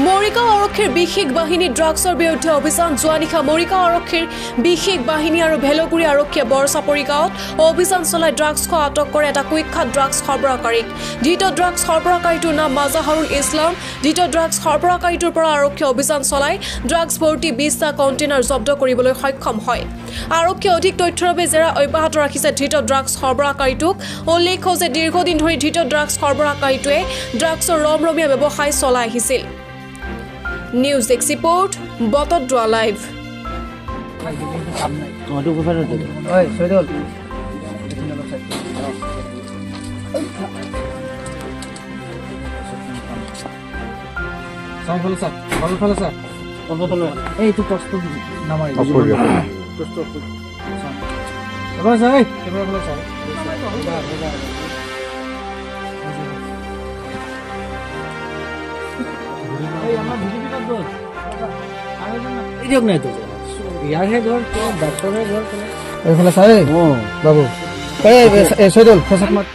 মৰিগাঁও আৰক্ষীৰ বিশেষ বাহিনী ড্ৰাগছৰ বিৰুদ্ধে অভিযান যোৱা নিশা মৰিগাঁও আৰক্ষীৰ বিশেষ বাহিনী আৰু ভেলগুৰি আৰক্ষীয়ে বৰচাপৰি গাঁৱত অভিযান চলাই ড্ৰাগছ খোৱা আটক কৰে এটা কুখ্যাত ড্ৰাগছ সৰবৰাহকাৰীক। ধৃত ড্ৰাগছ সৰবৰাহকাৰীটোৰ নাম মাজাহাৰুল ইছলাম। ধৃত ড্ৰাগছ সৰবৰাহকাৰীটোৰ পৰা আৰক্ষীয়ে অভিযান চলাই ড্ৰাগছ ভৰ্তি 20টা কণ্টেইনাৰ জব্দ কৰিবলৈ সক্ষম হয়। আৰক্ষীয়ে অধিক তথ্যৰ বাবে জেৰা অব্যাহত ৰাখিছে ধৃত ড্ৰাগছ সৰবৰাহকাৰীটোক। উল্লেখ্য যে দীৰ্ঘদিন ধৰি ধৃত ড্ৰাগছ সৰবৰাহকাৰীটোৱে ড্ৰাগছৰ ৰমৰমীয়া ব্যৱসায় চলাই আহিছিল। News desk report Batadrava live. Babu Saidul ফেচাক মাত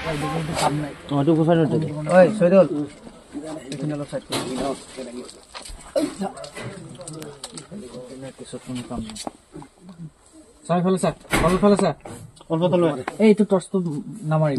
সৈদুল এইটো টৰ্চটো নামাৰিব।